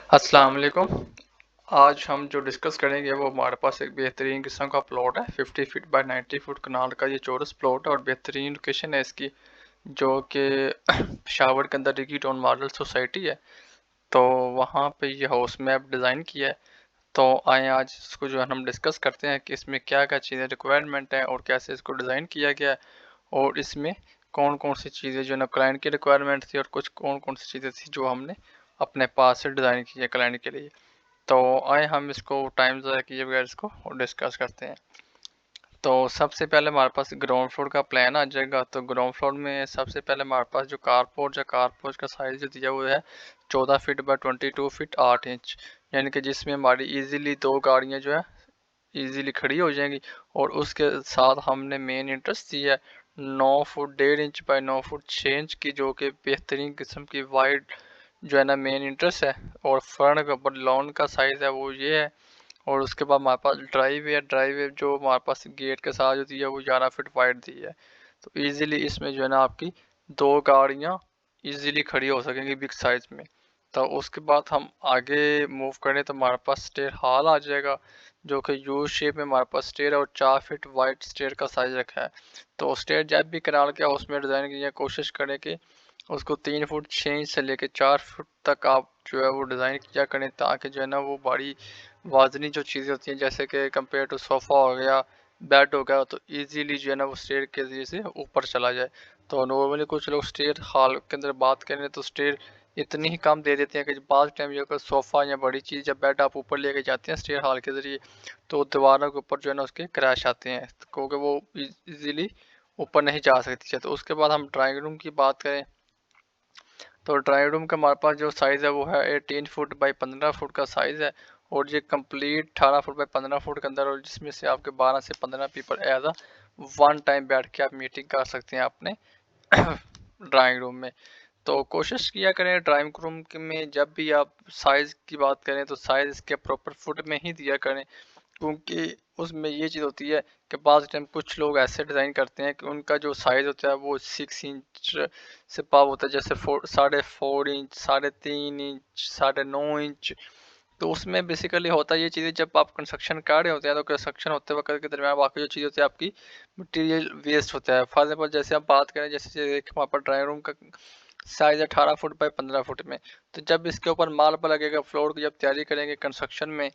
अस्सलाम वालेकुम। आज हम जो डिस्कस करेंगे वो हमारे पास एक बेहतरीन किस्म का प्लॉट है। 50 फीट बाय 90 फुट कनाल का ये चौरस प्लॉट है और बेहतरीन लोकेशन है इसकी, जो कि पेशावर के अंदर रिकी टाउन मॉडल सोसाइटी है। तो वहाँ पे ये हाउस मैप डिज़ाइन किया है। तो आए आज इसको जो है हम डिस्कस करते हैं कि इसमें क्या क्या चीज़ें रिक्वायरमेंट है और कैसे इसको डिज़ाइन किया गया है, और इसमें कौन कौन सी चीज़ें जो है ना क्लाइंट की रिक्वायरमेंट थी और कुछ कौन कौन सी चीज़ें थी जो हमने अपने पास से डिज़ाइन की है क्लाइंट के लिए। तो आए हम इसको टाइम ज़ाया किए बगैर इसको डिस्कस करते हैं। तो सबसे पहले हमारे पास ग्राउंड फ्लोर का प्लान आ जाएगा। तो ग्राउंड फ्लोर में सबसे पहले हमारे पास जो कारपोर्च का साइज़ जो दिया हुआ है 14 फीट बाय 22 फीट 8 इंच, यानी कि जिसमें हमारी इजीली दो गाड़ियां जो है इजीली खड़ी हो जाएंगी। और उसके साथ हमने मेन इंटरेस्ट दिया है 9 foot 1.5 inch by 9 foot 6 inch की, जो कि बेहतरीन किस्म की वाइड जो है ना मेन इंटरेस्ट है। और फ्रंट के ऊपर लॉन का साइज़ है वो ये है। और उसके बाद हमारे पास ड्राइव वे जो हमारे पास गेट के साथ जो दी है वो 11 फीट वाइड दी है। तो इजीली इसमें जो है ना आपकी दो गाड़ियाँ इजीली खड़ी हो सकेंगी बिग साइज में। तो उसके बाद हम आगे मूव करें तो हमारे पास स्टेयर हॉल आ जाएगा, जो कि यू शेप में हमारे पास स्टेयर है और 4 फीट वाइड स्टेयर का साइज रखा है। तो स्टेयर जब भी कनाल के हाउस में डिज़ाइन की कोशिश करें कि उसको 3 फुट 6 इंच से लेके 4 फुट तक आप जो है वो डिज़ाइन किया करें, ताकि जो है ना वो बड़ी वाजनी जो चीज़ें होती हैं जैसे कि कंपेयर टू सोफ़ा हो गया, बेड हो गया, तो इजीली जो है ना वो स्टेयर के ज़रिए से ऊपर चला जाए। तो नॉर्मली कुछ लोग स्टेयर हॉल के अंदर बात करें तो स्टेयर इतनी ही कम दे देते हैं कि बाद टाइम जो अगर सोफ़ा या बड़ी चीज़ या बेड आप ऊपर लेके जाते हैं स्टेयर हॉल के ज़रिए, तो दीवारों के ऊपर जो है ना उसके क्रैश आते हैं, क्योंकि वो इजीली ऊपर नहीं जा सकती है। तो उसके बाद हम ड्राइंग रूम की बात करें तो ड्राइंग रूम का हमारे पास जो साइज़ है वो है 18 फुट बाई 15 फुट का साइज़ है। और ये कंप्लीट 18 फुट बाई 15 फुट के अंदर, और जिसमें से आपके 12 से 15 people as a one time बैठ के आप मीटिंग कर सकते हैं अपने ड्राइंग रूम में। तो कोशिश किया करें ड्राइंग रूम में जब भी आप साइज़ की बात करें तो साइज़ इसके प्रॉपर फुट में ही दिया करें, क्योंकि उसमें ये चीज़ होती है कि बाद टाइम कुछ लोग ऐसे डिज़ाइन करते हैं कि उनका जो साइज़ होता है वो 6 इंच से पाव होता है, जैसे 4.5 इंच, 3.5 इंच, 9.5 इंच। तो उसमें बेसिकली होता है ये चीज़ें, जब आप कंस्ट्रक्शन कर रहे होते हैं तो कंस्ट्रक्शन होते वक्त के दरमियान बाकी जो चीज़ होती है आपकी मटेरियल वेस्ट होता है। फॉर एग्जाम्पल जैसे आप बात करें, जैसे एक हमारे पास ड्राइंग रूम का साइज़ है 18 फुट बाई 15 फुट में, तो जब इसके ऊपर मार्बल लगेगा फ्लोर की जब तैयारी करेंगे कंस्ट्रक्शन में,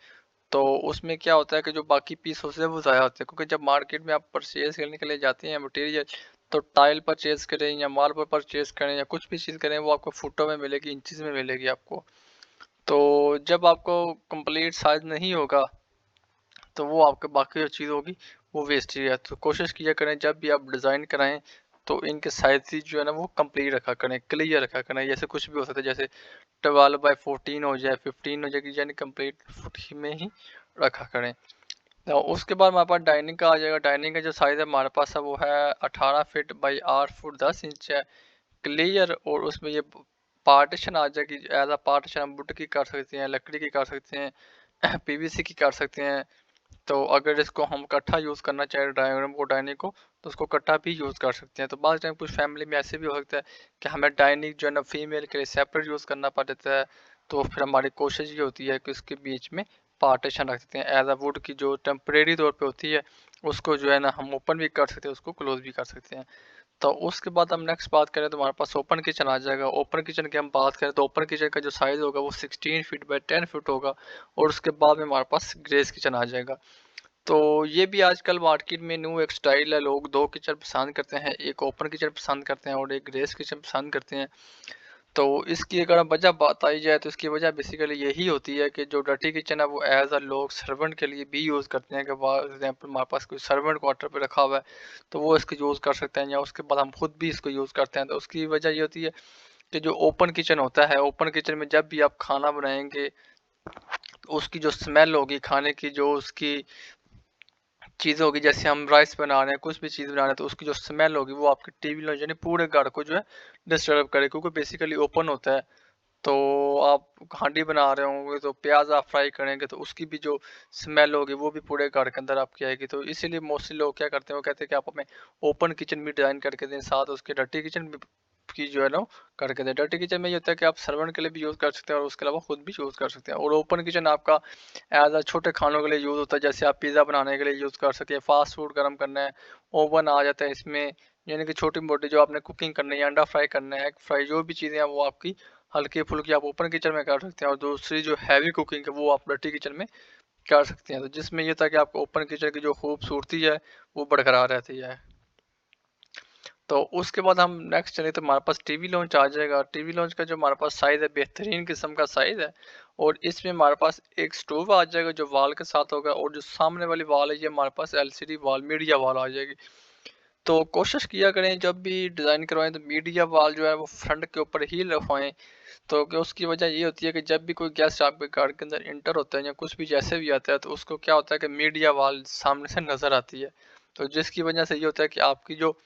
तो उसमें क्या होता है कि जो बाकी पीस होते हैं वो ज़ाया होते हैं, क्योंकि जब मार्केट में आप परचेज करने के लिए जाते हैं मटेरियल, तो टाइल परचेज करें या मार्बल परचेज करें या कुछ भी चीज़ करें वो आपको फुटों में मिलेगी, इंचज़ में मिलेगी आपको। तो जब आपको कंप्लीट साइज नहीं होगा तो वो आपके बाकी जो चीज़ होगी वो वेस्ट ही है। तो कोशिश किया करें जब भी आप डिज़ाइन कराएं तो इनके साइज जो है ना वो कंप्लीट रखा करें, क्लियर रखा करें। जैसे कुछ भी हो सकता है, जैसे 12 बाई 14 हो जाए, 15 हो जाएगी, यानी कंप्लीट फुट ही में ही रखा करें। तो उसके बाद हमारे पास डाइनिंग का आ जाएगा। डाइनिंग का जो साइज़ है हमारे पास है वो है 18 फीट बाई 8 फुट 10 इंच है, क्लियर। और उसमें ये पार्टीशन आ जाएगी, एज अ पार्टीशन हम वुड की कर सकते हैं, लकड़ी की कर सकते हैं, पीवीसी की कर सकते हैं। तो अगर इसको हम इकट्ठा यूज़ करना चाहें ड्राइंग रूम को, डाइनिंग को, तो उसको इकट्ठा भी यूज़ कर सकते हैं। तो बाद टाइम कुछ फैमिली में ऐसे भी हो सकता है कि हमें डाइनिंग जो है ना फीमेल के लिए सेपरेट यूज़ करना पड़ता है, तो फिर हमारी कोशिश ये होती है कि उसके बीच में पार्टीशन रख सकते हैं एज अ वुड की, जो टेम्परेरी तौर पे होती है उसको जो है ना हम ओपन भी कर सकते हैं, उसको क्लोज भी कर सकते हैं। तो उसके बाद हम नेक्स्ट बात करें तो हमारे पास ओपन किचन आ जाएगा। ओपन किचन की हम बात करें तो ओपन किचन का जो साइज़ होगा वो 16 फीट बाई 10 फीट होगा। और उसके बाद में हमारे पास ग्रेस किचन आ जाएगा। तो ये भी आजकल मार्केट में न्यू एक स्टाइल है, लोग दो किचन पसंद करते हैं, एक ओपन किचन पसंद करते हैं और एक ग्रेस किचन पसंद करते हैं। तो इसकी अगर वजह बात आई जाए तो इसकी वजह बेसिकली यही होती है कि जो डर्टी किचन है वो एज अ लोग सर्वेंट के लिए भी यूज़ करते हैं, कि फॉर एग्जाम्पल हमारे पास कोई सर्वेंट क्वार्टर पे रखा हुआ है तो वो इसको यूज़ कर सकते हैं, या उसके बाद हम खुद भी इसको यूज़ करते हैं। तो उसकी वजह ये होती है कि जो ओपन किचन होता है, ओपन किचन में जब भी आप खाना बनाएंगे तो उसकी जो स्मेल होगी खाने की, जो उसकी चीज़ होगी, जैसे हम राइस बना रहे हैं कुछ भी चीज़ बना रहे हैं, तो उसकी जो स्मेल होगी वो आपकी टीवी में यानी पूरे घर को जो है डिस्टर्ब करे, क्योंकि बेसिकली ओपन होता है। तो आप हांडी बना रहे होंगे तो प्याज आप फ्राई करेंगे तो उसकी भी जो स्मेल होगी वो भी पूरे घर के अंदर आपकी आएगी। तो इसीलिए मोस्टली लोग क्या करते हैं, वो कहते हैं कि आप हमें ओपन किचन भी डिज़ाइन करके दें, साथ उसके डर्टी किचन भी की जो है ना करके दे। डर्टी किचन में ये होता है कि आप सर्वेंट के लिए भी यूज़ कर सकते हैं और उसके अलावा खुद भी यूज़ कर सकते हैं। और ओपन किचन आपका एज अ छोटे खानों के लिए यूज़ होता है, जैसे आप पिज़्ज़ा बनाने के लिए यूज़ कर सकते हैं, फास्ट फूड गर्म करना है, ओवन आ जाता है इसमें, यानी कि छोटी मोटी जो आपने कुकिंग करनी है, अंडा फ्राई करना है, एग फ्राई, जो भी चीज़ें हैं वो आपकी हल्की फुल्की आप ओपन किचन में कर सकते हैं। और दूसरी जो हैवी कुकिंग है वो आप डर्टी किचन में कर सकते हैं। तो जिसमें ये था कि आपको ओपन किचन की जो खूबसूरती है वो बरकरार रहती है। तो उसके बाद हम नेक्स्ट चले तो हमारे पास टीवी लॉन्च आ जाएगा। टीवी लॉन्च का जो हमारे पास साइज़ है, बेहतरीन किस्म का साइज़ है, और इसमें हमारे पास एक स्टोव आ जाएगा जो वॉल के साथ होगा, और जो सामने वाली वॉल है ये हमारे पास एलसीडी वॉल, मीडिया वॉल आ जाएगी। तो कोशिश किया करें जब भी डिज़ाइन करवाएं तो मीडिया वॉल जो है वो फ्रंट के ऊपर ही रखवाएं। तो कि उसकी वजह ये होती है कि जब भी कोई गेस्ट आपके घर के अंदर इंटर होता है या कुछ भी जैसे भी आता है तो उसको क्या होता है कि मीडिया वॉल सामने से नज़र आती है। तो जिसकी वजह से ये होता है कि आपकी जो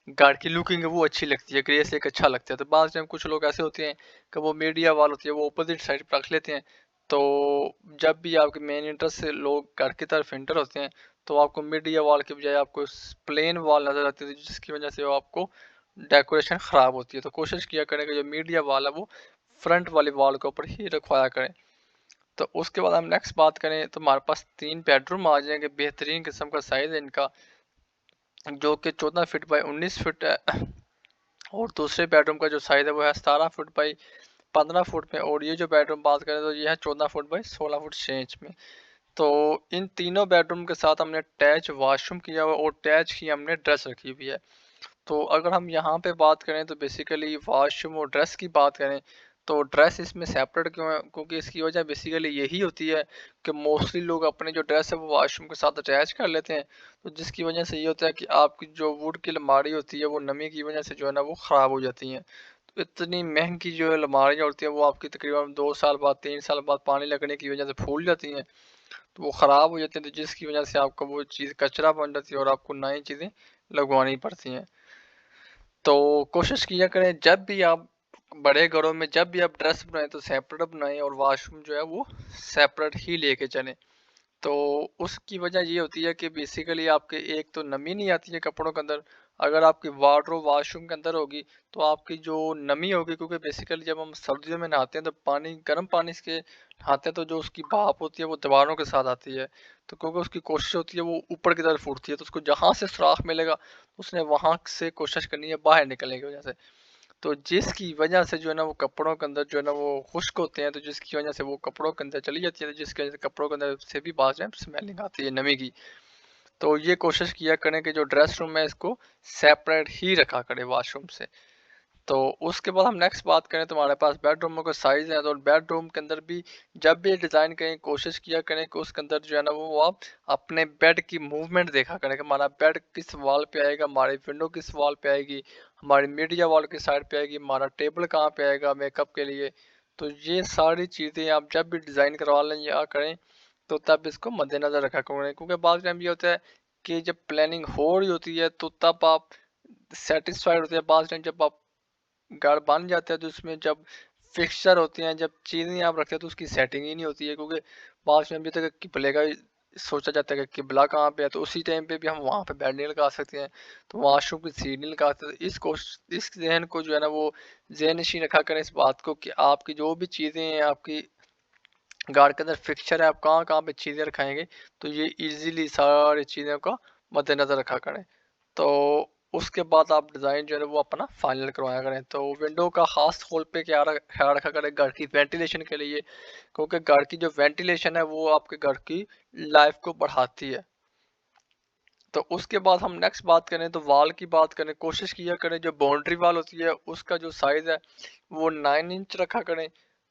घर की लुकिंग है वो अच्छी लगती है, ग्रेस एक अच्छा लगता है। तो बाद में कुछ लोग ऐसे होते हैं कि वो मीडिया वॉल होती है वो अपोजिट साइड पर रख लेते हैं। तो जब भी आपके मेन इंटरेस्ट से लोग घर की तरफ इंटर होते हैं तो आपको मीडिया वॉल की बजाय आपको प्लेन वॉल नज़र आती है, जिसकी वजह से वो आपको डेकोरेशन ख़राब होती है। तो कोशिश किया करें कि जो मीडिया वॉल है वो फ्रंट वाली वॉल के ऊपर ही रखवाया करें। तो उसके बाद हम नेक्स्ट बात करें तो हमारे पास 3 बेडरूम आ जाएंगे, बेहतरीन किस्म का साइज़ है इनका, जो कि 14 फीट बाई 19 फीट है। और दूसरे बेडरूम का जो साइज़ है वो है 17 फुट बाई 15 फुट में, और ये जो बेडरूम बात करें तो ये है 14 फुट बाई 16 फुट 6 इंच में। तो इन तीनों बेडरूम के साथ हमने अटैच वॉशरूम किया हुआ और अटैच की हमने ड्रेस रखी हुई है। तो अगर हम यहाँ पे बात करें तो बेसिकली वॉशरूम और ड्रेस की बात करें तो ड्रेस इसमें सेपरेट क्यों है, क्योंकि इसकी वजह बेसिकली यही होती है कि मोस्टली लोग अपने जो ड्रेस है वो वॉशरूम के साथ अटैच कर लेते हैं। तो जिसकी वजह से ये होता है कि आपकी जो वुड की अलमारी होती है वो नमी की वजह से जो है ना वो ख़राब हो जाती हैं। तो इतनी महंगी जो है अलमारियाँ होती हैं वो आपकी तकरीबन 2 साल बाद 3 साल बाद पानी लगने की वजह से फूल जाती हैं, तो वो ख़राब हो जाती हैं। तो जिसकी वजह से आपका वो चीज़ कचरा बन जाती है और आपको नई चीज़ें लगवानी पड़ती हैं। तो कोशिश किया करें जब भी आप बड़े घरों में जब भी आप ड्रेस बनाएं तो सेपरेट बनाएं और वॉशरूम जो है वो सेपरेट ही लेके चलें। तो उसकी वजह ये होती है कि बेसिकली आपके एक तो नमी नहीं आती है कपड़ों के अंदर। अगर आपकी वार्डरोब वॉशरूम के अंदर होगी तो आपकी जो नमी होगी, क्योंकि बेसिकली जब हम सर्दियों में नहाते हैं तो पानी गर्म पानी से नहाते हैं तो जो उसकी भाप होती है वो दीवारों के साथ आती है। तो क्योंकि उसकी कोशिश होती है वो ऊपर की तरफ उठती है तो उसको जहाँ से सुराख मिलेगा उसने वहाँ से कोशिश करनी है बाहर निकलने की वजह से। तो जिसकी वजह से जो है ना वो कपड़ों के अंदर जो है ना वो खुश्क होते हैं, तो जिसकी वजह से वो कपड़ों के अंदर चली जाती है, तो जिसकी वजह से कपड़ों के अंदर से भी बाज टाइम स्मेलिंग आती है नमी की। तो ये कोशिश किया करें कि जो ड्रेस रूम है इसको सेपरेट ही रखा करें वॉशरूम से। तो उसके बाद हम नेक्स्ट बात करें तो हमारे पास बेडरूमों का साइज़ है। तो बेडरूम के अंदर भी जब भी डिज़ाइन करें कोशिश किया करें कि उसके अंदर जो है ना वो आप अपने बेड की मूवमेंट देखा करें कि हमारा बेड किस वॉल पे आएगा, हमारी विंडो किस वॉल पे आएगी, हमारी मीडिया वॉल की साइड पे आएगी, हमारा टेबल कहाँ पे आएगा मेकअप के लिए। तो ये सारी चीज़ें आप जब भी डिज़ाइन करवा लें या करें तो तब इसको मद्देनज़र रखा करें, क्योंकि बाद टाइम ये होता है कि जब प्लानिंग हो रही होती है तो तब आप सेटिस्फाइड होते हैं। बाद टाइम जब आप घर बन जाता है तो उसमें जब फिक्सचर होते हैं, जब चीज़ें आप रखते हैं तो उसकी सेटिंग ही नहीं होती है, क्योंकि बाद में अभी तक किबले का ही सोचा जाता है कि किबला कहाँ पे है, तो उसी टाइम पे भी हम वहाँ पे बेड नहीं लगा सकते हैं, तो वॉशरूम की सीढ़ी नहीं लगा सकते। तो इस जहन को जो है ना वो जहन नशीं रखा करें इस बात को कि आपकी जो भी चीज़ें हैं आपकी गाड़ के अंदर फिक्सचर है, आप कहाँ कहाँ पे चीज़ें रखाएंगे, तो ये इजीली सारी चीज़ों का मद्देनज़र रखा करें। तो उसके बाद आप डिज़ाइन जो है वो अपना फाइनल करवाया करें। तो विंडो का खास तौर पे क्या ख्याल रखा करें घर की वेंटिलेशन के लिए, क्योंकि घर की जो वेंटिलेशन है वो आपके घर की लाइफ को बढ़ाती है। तो उसके बाद हम नेक्स्ट बात करें तो वॉल की बात करें, कोशिश किया करें जो बाउंड्री वॉल होती है उसका जो साइज़ है वो 9 इंच रखा करें,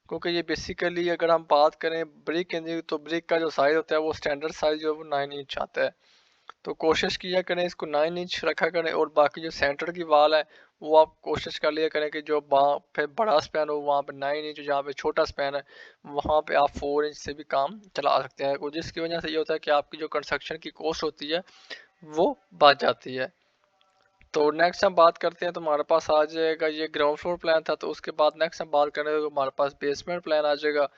क्योंकि ये बेसिकली अगर हम बात करें ब्रिक की तो ब्रिक का जो साइज़ होता है वो स्टैंडर्ड साइज़ जो है वो 9 इंच आता है। तो कोशिश किया करें इसको 9 इंच रखा करें, और बाकी जो सेंटर की वाल है वो आप कोशिश कर लिया करें कि जो वहाँ पे बड़ा स्पैन हो वहाँ पे 9 इंच, जहाँ पे छोटा स्पैन है वहाँ पे आप 4 इंच से भी काम चला सकते हैं, जिसकी वजह से ये होता है कि आपकी जो कंस्ट्रक्शन की कॉस्ट होती है वो बच जाती है। तो नेक्स्ट हम बात करते हैं तो हमारे पास आ जाएगा ये ग्राउंड फ्लोर प्लान था। तो उसके बाद नेक्स्ट हम बात करें तो हमारे पास बेसमेंट प्लान आ जाएगा।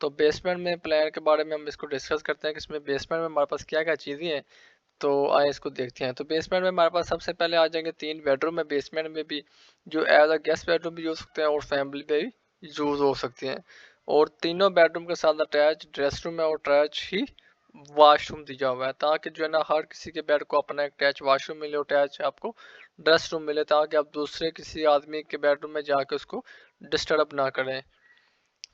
तो बेसमेंट में प्लान के बारे में हम इसको डिस्कस करते हैं कि इसमें बेसमेंट में हमारे पास क्या क्या चीज़ें हैं। तो आए इसको देखते हैं। तो बेसमेंट में हमारे पास सबसे पहले आ जाएंगे 3 बेडरूम है बेसमेंट में भी, जो एज अ गेस्ट बेडरूम भी यूज सकते हैं और फैमिली पे भी यूज हो सकते हैं। और तीनों बेडरूम के साथ अटैच ड्रेस रूम है और अटैच ही वॉशरूम दिया हुआ है, ताकि जो है ना हर किसी के बेड को अपना एक अटैच वॉशरूम मिले, अटैच आपको ड्रेस रूम मिले, ताकि आप दूसरे किसी आदमी के बेडरूम में जाके उसको डिस्टर्ब ना करें।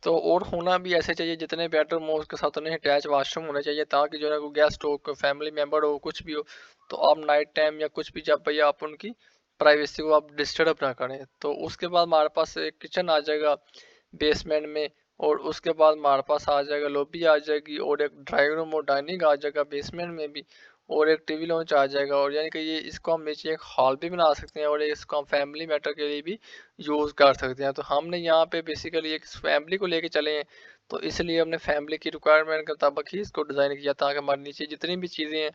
तो और होना भी ऐसे चाहिए, जितने बेडरूम हो उसके साथ उन्हें अटैच वॉशरूम होने चाहिए, ताकि जो है कोई गेस्ट हो, कोई फैमिली मेम्बर हो, कुछ भी हो, तो आप नाइट टाइम या कुछ भी जब भैया आप उनकी प्राइवेसी को आप डिस्टर्ब ना करें। तो उसके बाद हमारे पास एक किचन आ जाएगा बेसमेंट में, और उसके बाद हमारे पास आ जाएगा लॉबी आ जाएगी, और एक ड्राइंग रूम और डाइनिंग आ जाएगा बेसमेंट में भी, और एक टीवी लॉन्च आ जाएगा। और यानी कि ये इसको हम नीचे एक हॉल भी बना सकते हैं, और इसको हम फैमिली मैटर के लिए भी यूज़ कर सकते हैं। तो हमने यहाँ पे बेसिकली एक फैमिली को लेके चले हैं, तो इसलिए हमने फैमिली की रिक्वायरमेंट के मुताबिक ही इसको डिज़ाइन किया, ताकि हमारे नीचे जितनी भी चीज़ें हैं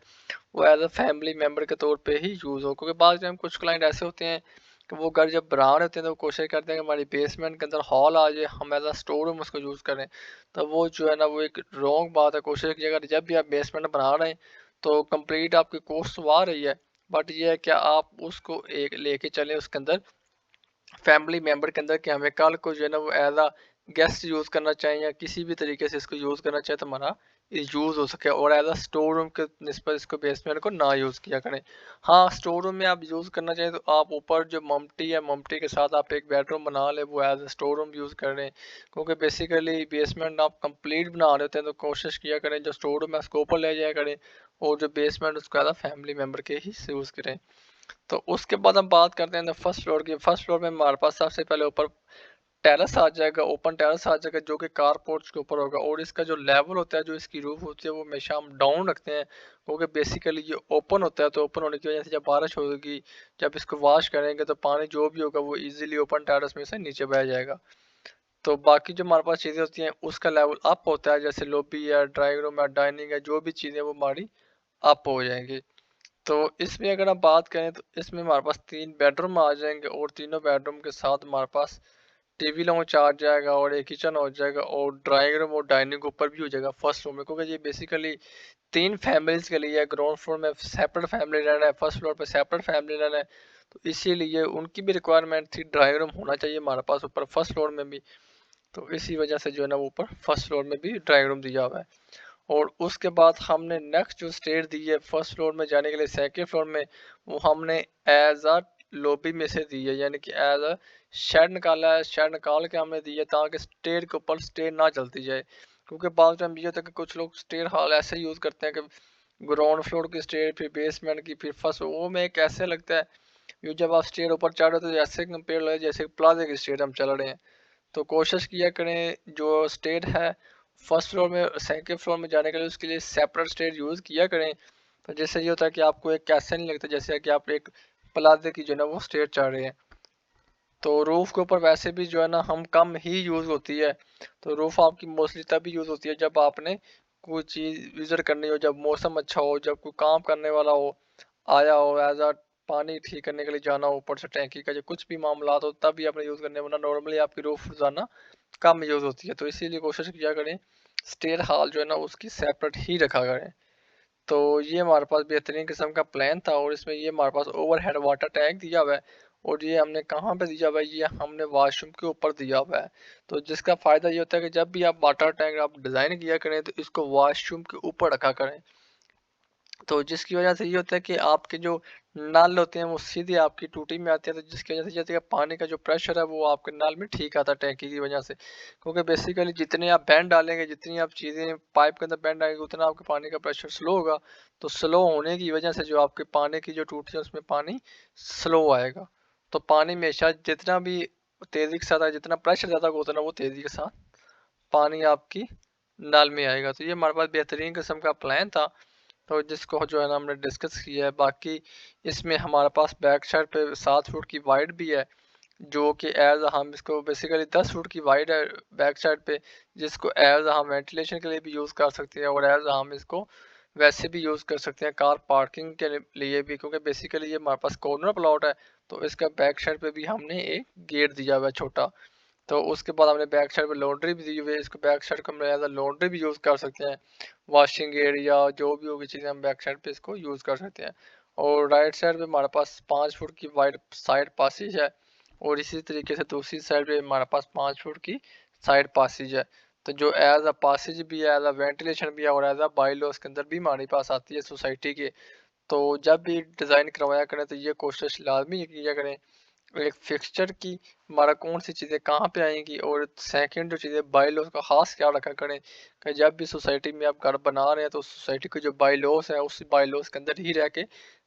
वो एज अ फैमिली मेम्बर के तौर पे ही यूज़ हो। क्योंकि बाद टाइम कुछ क्लाइंट ऐसे होते हैं कि वो घर जब बना रहे होते हैं तो वो कोशिश करते हैं कि हमारी बेसमेंट के अंदर हॉल आ जाए, हम एज अ स्टोर रूम उसको यूज़ करें। तो वो जो है ना वो एक रॉन्ग बात है। कोशिश की अगर जब भी आप बेसमेंट बना रहे हैं तो कंप्लीट आपकी कॉस्ट तो आ रही है, बट ये है कि आप उसको एक लेके चलें उसके अंदर फैमिली मेम्बर के अंदर, कि हमें कल को जो है ना वो एज अ गेस्ट यूज़ करना चाहिए या किसी भी तरीके से इसको यूज़ करना चाहिए तो हमारा यूज़ हो सके, और एज अ स्टोर रूम के निस्बत इसको बेसमेंट को ना यूज़ किया करें। हाँ, स्टोर रूम में आप यूज़ करना चाहिए तो आप ऊपर जो ममटी है, ममटी के साथ आप एक बेडरूम बना लें, वो as a store room use करें। क्योंकि बेसिकली बेसमेंट आप कंप्लीट बना रहे होते हैं तो कोशिश किया करें जो स्टोर रूम है उसको ऊपर ले जाया करें, और जो बेसमेंट उसको एज अ फैमिली मेम्बर के ही यूज़ करें। तो उसके बाद हम बात करते हैं फर्स्ट फ्लोर की। फर्स्ट फ्लोर में हमारे पास सबसे पहले ऊपर टेरेस आ जाएगा, ओपन टेरेस आ जाएगा, जो कि कार पोर्च के ऊपर होगा। और इसका जो लेवल होता है, जो इसकी रूफ होती है, वो हमेशा हम डाउन रखते हैं, क्योंकि बेसिकली ये ओपन होता है। तो ओपन होने की वजह से जब बारिश होगी, जब इसको वॉश करेंगे तो पानी जो भी होगा वो इजीली ओपन टेरेस में से नीचे बह जाएगा। तो बाकी जो हमारे पास चीज़ें होती हैं उसका लेवल अप होता है, जैसे लॉबी है, ड्राइंग रूम है, डाइनिंग है, जो भी चीज़ें वो हमारी अप हो जाएंगी। तो इसमें अगर आप बात करें तो इसमें हमारे पास 3 बेडरूम आ जाएंगे, और तीनों बेडरूम के साथ हमारे पास टीवी लॉन्च आ जाएगा, और एक किचन हो जाएगा, और ड्राइंग रूम और डाइनिंग ऊपर भी हो जाएगा फर्स्ट रूम में। क्योंकि ये बेसिकली 3 फैमिलीज के लिए, ग्राउंड फ्लोर में सेपरेट फैमिली रहना है, फर्स्ट फ्लोर पे सेपरेट फैमिली रहना है, तो इसीलिए उनकी भी रिक्वायरमेंट थी ड्राइंग रूम होना चाहिए हमारे पास ऊपर फर्स्ट फ्लोर में भी। तो इसी वजह से जो है ना वो ऊपर फर्स्ट फ्लोर में भी ड्राइंग रूम दिया हुआ है। और उसके बाद हमने नेक्स्ट जो स्टेयर दी है फर्स्ट फ्लोर में जाने के लिए सेकंड फ्लोर में, वो हमने एज अ लॉबी में से दी है, यानी कि एज अ शेड निकाला है। शेड निकाल के हमने दी है ताकि स्टेयर के ऊपर स्टेयर ना चलती जाए। क्योंकि बाद टाइम ये होता है कि कुछ लोग स्टेयर हॉल ऐसे यूज़ करते हैं कि ग्राउंड फ्लोर की स्टेयर, फिर बेसमेंट की, फिर फर्स्ट, वो में एक ऐसे लगता है ये जब आप स्टेयर ऊपर चढ़ रहे हो तो ऐसे कंपेयर लगे जैसे प्लाजे की स्टेयर हम चल रहे हैं। तो कोशिश किया करें जो स्टेट है फर्स्ट फ्लोर में सेकंड फ्लोर में जाने के लिए, उसके लिए सेपरेट स्टेट यूज़ किया करें। तो जैसे ये होता है कि आपको एक कैसे नहीं लगता जैसे कि आप एक प्लाजे की जो है ना वो स्टेट चढ़ रहे हैं। तो रूफ के ऊपर वैसे भी जो है ना हम कम ही यूज़ होती है। तो रूफ आपकी मोस्टली तभी यूज़ होती है जब आपने कोई चीज़ विजिट करनी हो, जब मौसम अच्छा हो, जब कोई काम करने वाला हो आया हो, एज आ पानी ठीक करने के लिए जाना हो ऊपर से टैंकी का, जो कुछ भी मामला हो तभी आपने यूज़ करने, वरना नॉर्मली आपकी रूफ रोजाना कम यूज़ होती है। तो इसीलिए कोशिश किया करें स्टेयर हॉल जो है ना उसकी सेपरेट ही रखा करें। तो ये हमारे पास बेहतरीन किस्म का प्लान था, और इसमें ये हमारे पास ओवरहेड वाटर टैंक दिया हुआ है। और ये हमने कहाँ पे दिया हुआ है, ये हमने वॉशरूम के ऊपर दिया हुआ है। तो जिसका फ़ायदा ये होता है कि जब भी आप वाटर टैंक आप डिज़ाइन किया करें तो इसको वॉशरूम के ऊपर रखा करें। तो जिसकी वजह से ये होता है कि आपके जो नल होते हैं वो सीधे आपकी टूटी में आते हैं, तो जिसकी वजह से जैसे कि पानी का जो प्रेशर है वो आपके नल में ठीक आता है टैंकी की वजह से। क्योंकि बेसिकली जितने आप बैंड डालेंगे, जितनी आप चीज़ें पाइप के अंदर बैंड डालेंगे, उतना आपके पानी का प्रेशर स्लो होगा। तो स्लो होने की वजह से जो आपके पानी की जो टूटी है उसमें पानी स्लो आएगा। तो पानी हमेशा जितना भी तेज़ी के साथ आए, जितना प्रेशर ज़्यादा होगा उतना वो तेज़ी के साथ पानी आपकी नल में आएगा। तो ये हमारे पास बेहतरीन किस्म का प्लान था, तो जिसको जो है ना हमने डिस्कस किया है। बाकी इसमें हमारे पास बैक साइड पे 7 फुट की वाइड भी है, जो कि एज हम इसको बेसिकली 10 फुट की वाइड है बैक साइड पे, जिसको एज हम वेंटिलेशन के लिए भी यूज़ कर सकते हैं, और एज हम इसको वैसे भी यूज़ कर सकते हैं कार पार्किंग के लिए भी। क्योंकि बेसिकली ये हमारे पास कॉर्नर प्लॉट है, तो इसका बैक साइड पे भी हमने एक गेट दिया हुआ है छोटा। तो उसके बाद हमने बैक साइड पे लॉन्ड्री भी दी हुई है, इसको बैक साइड को हम एज अ लॉन्ड्री भी यूज़ कर सकते हैं, वॉशिंग एरिया जो भी होगी चीज़ें हम बैक साइड पे इसको यूज़ कर सकते हैं। और राइट साइड पे हमारे पास 5 फुट की वाइड साइड पासेज है, और इसी तरीके से दूसरी साइड पे हमारे पास 5 फुट की साइड पासेज है। तो जो एज अ पासेज भी है, एज अ वेंटिलेशन भी है, और एज अ बाईलॉज के अंदर भी हमारे पास आती है सोसाइटी के। तो जब भी डिज़ाइन करवाया करें तो ये कोशिश लाजमी किया करें एक फिक्सचर की हमारा कौन सी चीज़ें कहाँ पे आएंगी, और सेकंड जो चीज़ें बाई लॉज का खास ख्याल रखा करें कि जब भी सोसाइटी में आप घर बना रहे हैं तो सोसाइटी के जो बाई लॉज है उस बाई लॉज के अंदर ही रह के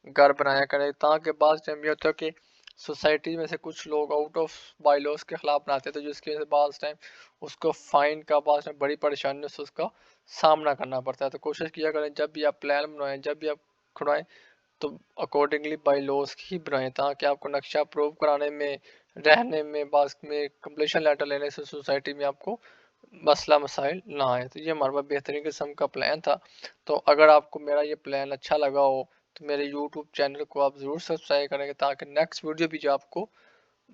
घर बनाया करें, ताकि बाद टाइम ये होता है कि सोसाइटी में से कुछ लोग आउट ऑफ बाई लॉज के खिलाफ बनाते हैं, तो जिसकी वजह से बाद टाइम उसको फाइन का बाद में बड़ी परेशानियों से उसका सामना करना पड़ता है। तो कोशिश किया करें जब भी आप प्लान बनाएं, जब भी आप खुदाएं, तो अकॉर्डिंगली बाई लॉज ही बनाएं, ताकि आपको नक्शा अप्रूव कराने में, रहने में, बाद में कंप्लीशन लेटर लेने से सोसाइटी में आपको मसला मसाइल ना आए। तो ये हमारे पास बेहतरीन किस्म का प्लान था। तो अगर आपको मेरा ये प्लान अच्छा लगा हो तो मेरे यूट्यूब चैनल को आप ज़रूर सब्सक्राइब करेंगे, ताकि नेक्स्ट वीडियो भी जो आपको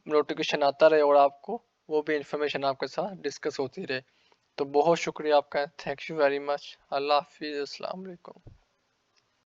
नोटिफिकेशन आता रहे और आपको वो भी इंफॉर्मेशन आपके साथ डिस्कस होती रहे। तो बहुत शुक्रिया आपका, थैंक यू वेरी मच। अल्लाह हाफिज़, अस्सलाम वालेकुम।